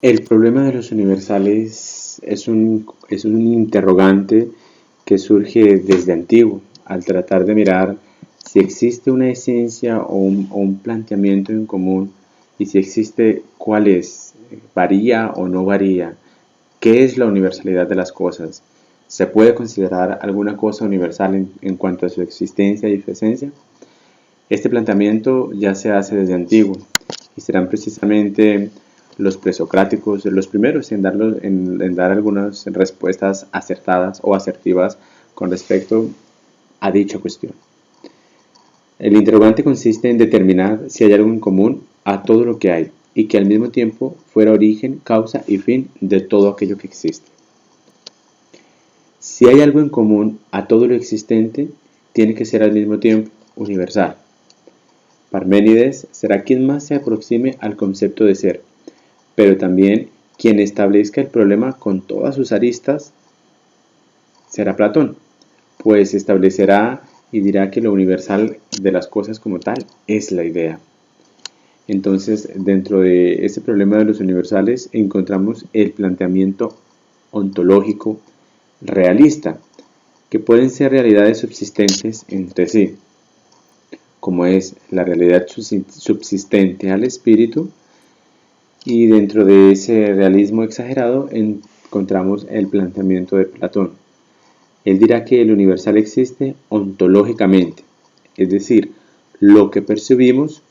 El problema de los universales es un interrogante que surge desde antiguo, al tratar de mirar si existe una esencia o un planteamiento en común, y si existe, cuál es, varía o no varía, qué es la universalidad de las cosas. ¿Se puede considerar alguna cosa universal en cuanto a su existencia y su esencia? Este planteamiento ya se hace desde antiguo y serán precisamente los presocráticos los primeros en dar algunas respuestas acertadas o asertivas con respecto a dicha cuestión. El interrogante consiste en determinar si hay algo en común a todo lo que hay y que al mismo tiempo fuera origen, causa y fin de todo aquello que existe. Si hay algo en común a todo lo existente, tiene que ser al mismo tiempo universal. Parménides será quien más se aproxime al concepto de ser, pero también quien establezca el problema con todas sus aristas será Platón, pues establecerá y dirá que lo universal de las cosas como tal es la idea. Entonces, dentro de ese problema de los universales encontramos el planteamiento ontológico realista, que pueden ser realidades subsistentes entre sí, como es la realidad subsistente al espíritu, y dentro de ese realismo exagerado encontramos el planteamiento de Platón. Él dirá que el universal existe ontológicamente, es decir, lo que percibimos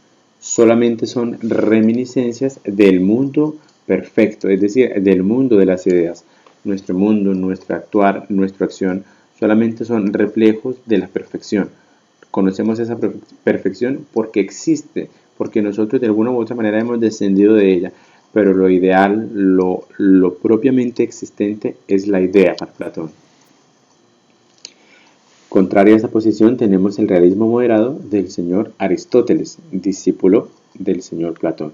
solamente son reminiscencias del mundo perfecto, es decir, del mundo de las ideas. Nuestro mundo, nuestro actuar, nuestra acción solamente son reflejos de la perfección. Conocemos esa perfección porque existe, porque nosotros de alguna u otra manera hemos descendido de ella, pero lo ideal, lo propiamente existente es la idea para Platón. Contrario a esta posición tenemos el realismo moderado del señor Aristóteles, discípulo del señor Platón.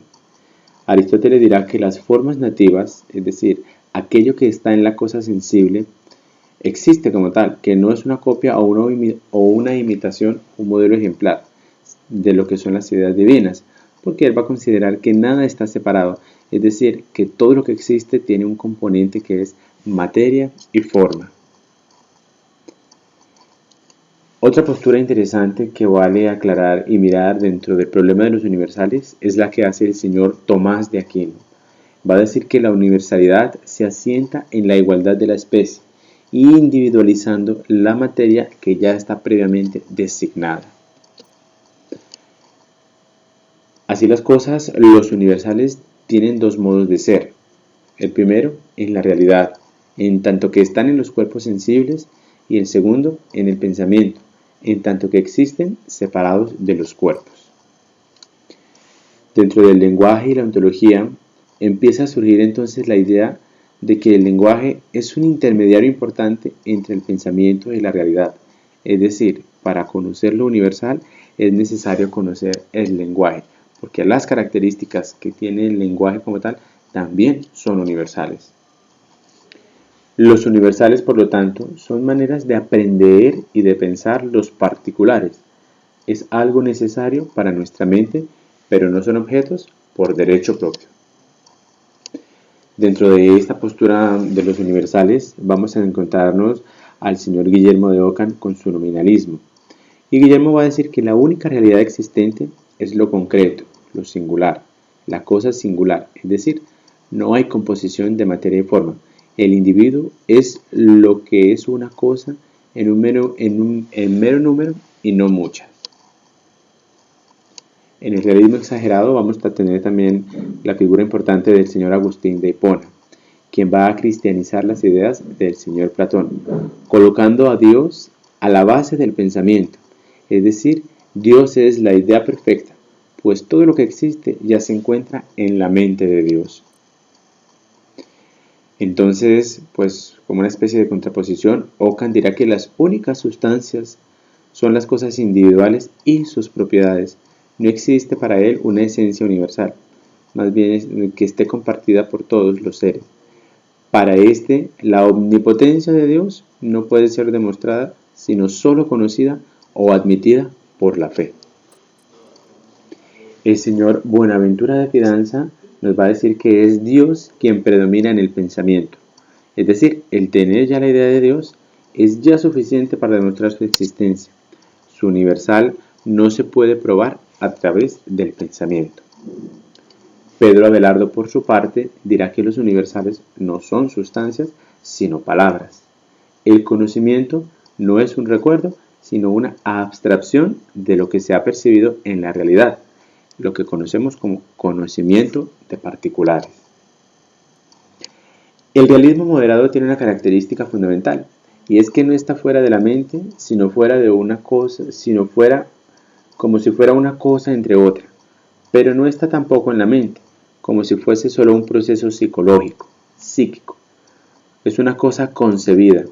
Aristóteles dirá que las formas nativas, es decir, aquello que está en la cosa sensible, existe como tal, que no es una copia o una imitación, un modelo ejemplar de lo que son las ideas divinas, porque él va a considerar que nada está separado, es decir, que todo lo que existe tiene un componente que es materia y forma. Otra postura interesante que vale aclarar y mirar dentro del problema de los universales es la que hace el señor Tomás de Aquino. Va a decir que la universalidad se asienta en la igualdad de la especie, individualizando la materia que ya está previamente designada. Así las cosas, los universales tienen dos modos de ser. El primero, en la realidad, en tanto que están en los cuerpos sensibles, y el segundo, en el pensamiento, en tanto que existen separados de los cuerpos. Dentro del lenguaje y la ontología, empieza a surgir entonces la idea de que el lenguaje es un intermediario importante entre el pensamiento y la realidad. Es decir, para conocer lo universal es necesario conocer el lenguaje, porque las características que tiene el lenguaje como tal también son universales. Los universales, por lo tanto, son maneras de aprender y de pensar los particulares. Es algo necesario para nuestra mente, pero no son objetos por derecho propio. Dentro de esta postura de los universales vamos a encontrarnos al señor Guillermo de Ockham con su nominalismo. Y Guillermo va a decir que la única realidad existente es lo concreto, lo singular, la cosa singular, es decir, no hay composición de materia y forma. El individuo es lo que es una cosa en mero número y no muchas. En el realismo exagerado vamos a tener también la figura importante del señor Agustín de Hipona, quien va a cristianizar las ideas del señor Platón, colocando a Dios a la base del pensamiento. Es decir, Dios es la idea perfecta, pues todo lo que existe ya se encuentra en la mente de Dios. Entonces, pues como una especie de contraposición, Ockham dirá que las únicas sustancias son las cosas individuales y sus propiedades. No existe para él una esencia universal, más bien es que esté compartida por todos los seres. Para este, la omnipotencia de Dios no puede ser demostrada, sino solo conocida o admitida por la fe. El señor Buenaventura de Fidanza nos va a decir que es Dios quien predomina en el pensamiento. Es decir, el tener ya la idea de Dios es ya suficiente para demostrar su existencia. Su universal no se puede probar a través del pensamiento. Pedro Abelardo, por su parte, dirá que los universales no son sustancias, sino palabras. El conocimiento no es un recuerdo, sino una abstracción de lo que se ha percibido en la realidad, lo que conocemos como conocimiento de particulares. El realismo moderado tiene una característica fundamental, y es que no está fuera de la mente, sino fuera de una cosa, sino fuera como si fuera una cosa entre otra, pero no está tampoco en la mente, como si fuese solo un proceso psicológico, psíquico. Es una cosa concebida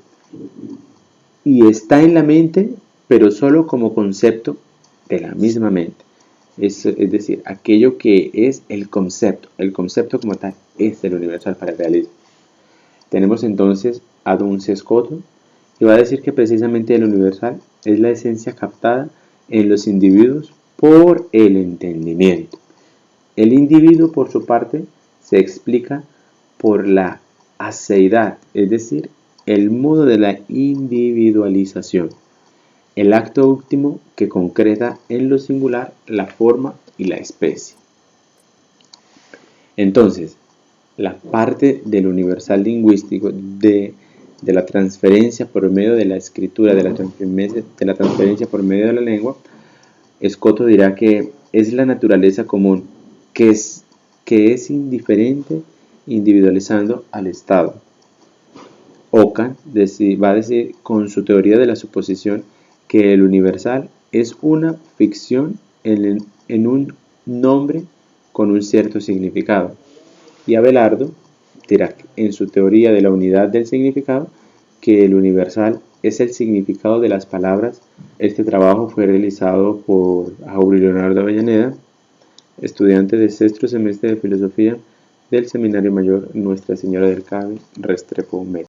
y está en la mente, pero solo como concepto de la misma mente. Es decir, aquello que es el concepto como tal es el universal para el realismo. Tenemos entonces a Duns Scoto y va a decir que precisamente el universal es la esencia captada en los individuos por el entendimiento. El individuo, por su parte, se explica por la aceidad, es decir, el modo de la individualización, el acto último que concreta en lo singular la forma y la especie. Entonces, la parte del universal lingüístico de la transferencia por medio de la escritura, de la transferencia por medio de la lengua, Scoto dirá que es la naturaleza común, que es indiferente individualizando al Estado. Ockham va a decir con su teoría de la suposición que el universal es una ficción en un nombre con un cierto significado. Y Abelardo dirá en su teoría de la unidad del significado que el universal es el significado de las palabras. Este trabajo fue realizado por Aurelio Leonardo Avellaneda, estudiante de sexto semestre de filosofía del Seminario Mayor Nuestra Señora del Carmen, Restrepo, Meta.